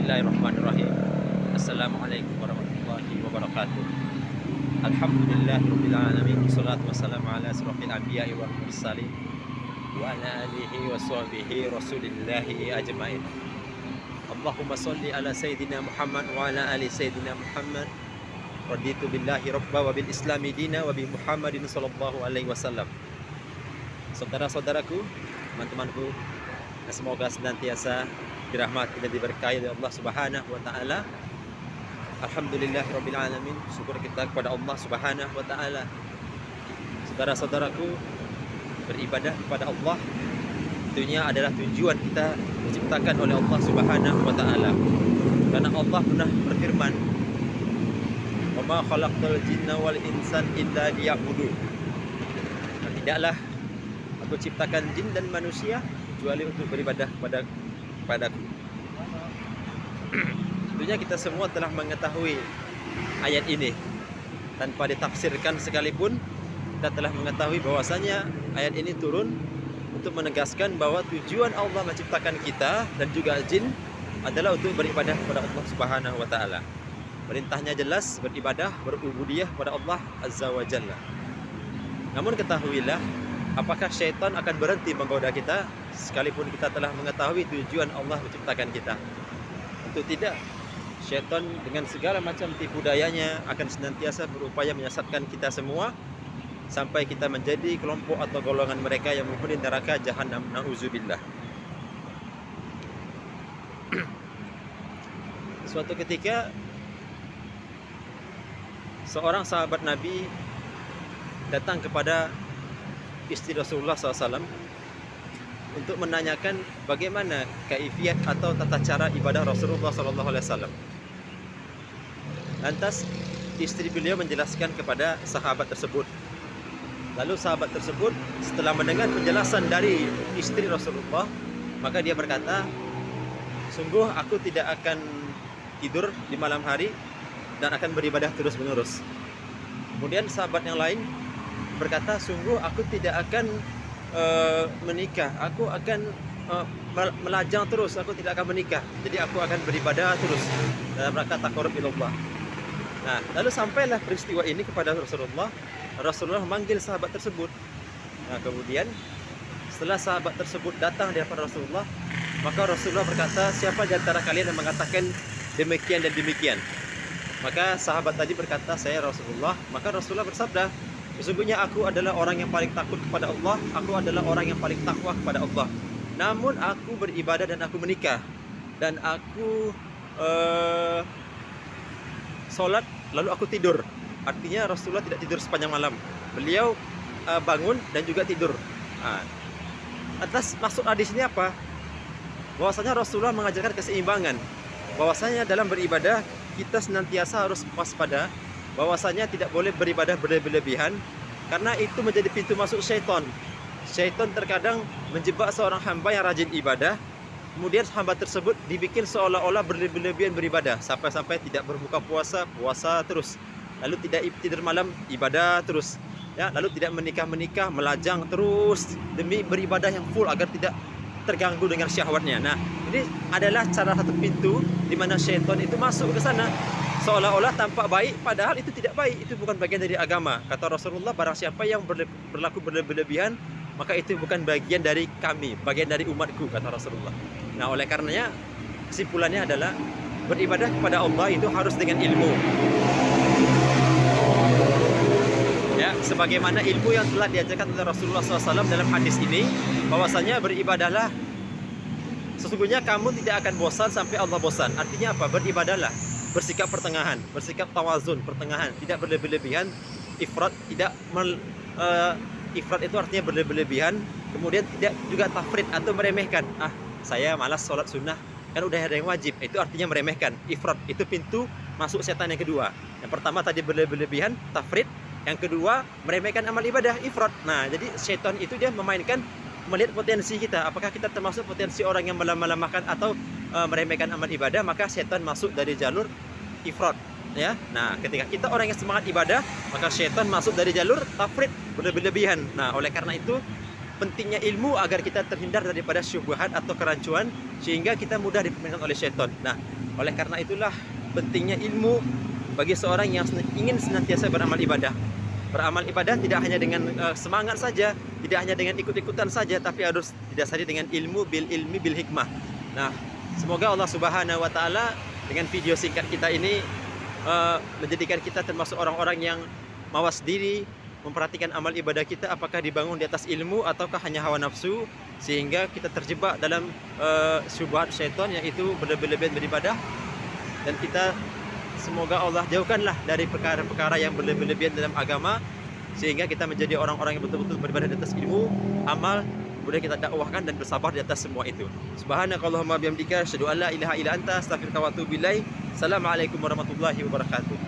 Bismillahirrahmanirrahim. Assalamualaikum warahmatullahi wabarakatuh. Alhamdulillahirabbil alamin. Wassalatu wassalamu ala asyrofil anbiya'i wal mursalin wa ala alihi wa sahbihi rasulillahi ajmain. Allahumma sholli ala sayyidina Muhammad wa ala ali sayyidina Muhammad. Raditu billahi rabba wa bil islami dina wa bi Muhammadin sallallahu alaihi wasallam. Saudara-saudaraku, teman-temanku, semoga senantiasa dirahmati dan diberkahi oleh Allah Subhanahu wa taala. Alhamdulillahirabbil alamin. Syukur kita kepada Allah Subhanahu wa taala. Saudara-saudaraku, beribadah kepada Allah tentunya adalah tujuan kita diciptakan oleh Allah Subhanahu wa taala. Karena Allah pernah berfirman, "Wa ma khalaqtal jinna wal insan illa liya'budun." Tidaklah aku ciptakan jin dan manusia kecuali untuk beribadah padaku. Tentunya kita semua telah mengetahui ayat ini. Tanpa ditafsirkan sekalipun, kita telah mengetahui bahwasanya ayat ini turun untuk menegaskan bahwa tujuan Allah menciptakan kita dan juga jin adalah untuk beribadah kepada Allah Subhanahu wa taala. Perintahnya jelas, beribadah, berubudiyah kepada Allah Azza wa Jalla. Namun ketahuilah, apakah syaitan akan berhenti menggoda kita sekalipun kita telah mengetahui tujuan Allah menciptakan kita? Tentu tidak. Syaitan dengan segala macam tipu dayanya akan senantiasa berupaya menyesatkan kita semua sampai kita menjadi kelompok atau golongan mereka yang menghuni neraka jahanam. Nauzubillah. Suatu ketika seorang sahabat Nabi datang kepada istri Rasulullah SAW untuk menanyakan bagaimana kaifiat atau tata cara ibadah Rasulullah SAW. Lantas istri beliau menjelaskan kepada sahabat tersebut. Lalu sahabat tersebut setelah mendengar penjelasan dari istri Rasulullah, maka dia berkata, "Sungguh aku tidak akan tidur di malam hari dan akan beribadah terus-menerus." Kemudian sahabat yang lain berkata, "Sungguh aku tidak akan menikah, aku akan melajang terus, aku tidak akan menikah, jadi aku akan beribadah terus dalam rangka taqarrub ilallah." Nah, lalu sampailah peristiwa ini kepada Rasulullah. Rasulullah memanggil sahabat tersebut. Nah, kemudian setelah sahabat tersebut datang di hadapan Rasulullah, maka Rasulullah berkata, "Siapa di antara kalian yang mengatakan demikian dan demikian?" Maka sahabat tadi berkata, "Saya Rasulullah." Maka Rasulullah bersabda, "Sesungguhnya aku adalah orang yang paling takut kepada Allah, aku adalah orang yang paling takwa kepada Allah. Namun aku beribadah dan aku menikah, dan aku sholat lalu aku tidur." Artinya Rasulullah tidak tidur sepanjang malam. Beliau bangun dan juga tidur. Nah, atas maksud hadis ini apa? Bahwasanya Rasulullah mengajarkan keseimbangan. Bahwasanya dalam beribadah kita senantiasa harus waspada. Bahwasanya tidak boleh beribadah berlebihan, karena itu menjadi pintu masuk syaitan. Syaitan terkadang menjebak seorang hamba yang rajin ibadah, kemudian hamba tersebut dibikin seolah-olah berlebihan beribadah, sampai-sampai tidak berbuka puasa terus, lalu tidak tidur malam, ibadah terus, ya, lalu tidak menikah, melajang terus demi beribadah yang full agar tidak terganggu dengan syahwatnya. Nah, ini adalah salah satu pintu di mana syaitan itu masuk ke sana, seolah-olah tampak baik, padahal itu tidak baik, itu bukan bagian dari agama. Kata Rasulullah, barang siapa yang berlaku berlebihan, maka itu bukan bagian dari kami, bagian dari umatku, kata Rasulullah. Nah, oleh karenanya kesimpulannya adalah beribadah kepada Allah itu harus dengan ilmu. Ya, sebagaimana ilmu yang telah diajarkan oleh Rasulullah SAW dalam hadis ini, bahwasanya beribadahlah, sesungguhnya kamu tidak akan bosan sampai Allah bosan. Artinya apa? Beribadahlah, bersikap pertengahan, bersikap tawazun, pertengahan, tidak berlebihan, ifrat, ifrat itu artinya berlebihan, kemudian tidak juga tafrid atau meremehkan. Ah, saya malas sholat sunnah, kan udah ada yang wajib. Itu artinya meremehkan. Ifrat itu pintu masuk setan yang kedua. Yang pertama tadi berlebihan, tafrid. Yang kedua meremehkan amal ibadah, ifrat. Nah, jadi setan itu dia melihat potensi kita. Apakah kita termasuk potensi orang yang melemahkan atau meremehkan amal ibadah, maka setan masuk dari jalur ifrat. Ya, nah ketika kita orang yang semangat ibadah, maka setan masuk dari jalur tafrid, berlebihan. Nah, oleh karena itu pentingnya ilmu agar kita terhindar daripada syubhat atau kerancuan sehingga kita mudah dipermainkan oleh syaitan. Nah, oleh karena itulah pentingnya ilmu bagi seorang yang ingin senantiasa beramal ibadah. Beramal ibadah tidak hanya dengan semangat saja, tidak hanya dengan ikut-ikutan saja, tapi harus didasari dengan ilmu, bil ilmi bil hikmah. Nah, semoga Allah Subhanahu wa taala dengan video singkat kita ini menjadikan kita termasuk orang-orang yang mawas diri, memperhatikan amal ibadah kita apakah dibangun di atas ilmu ataukah hanya hawa nafsu, sehingga kita terjebak dalam syubhat syaitan yaitu berlebihan beribadah. Dan kita semoga Allah jauhkanlah dari perkara-perkara yang berlebihan dalam agama, sehingga kita menjadi orang-orang yang betul-betul beribadah di atas ilmu, amal, kemudian kita dakwahkan dan bersabar di atas semua itu. Subhanakallahumma bihamdika asyhadu an la ilaha illa anta astaghfiruka wa atubu ilaik. Assalamualaikum warahmatullahi wabarakatuh.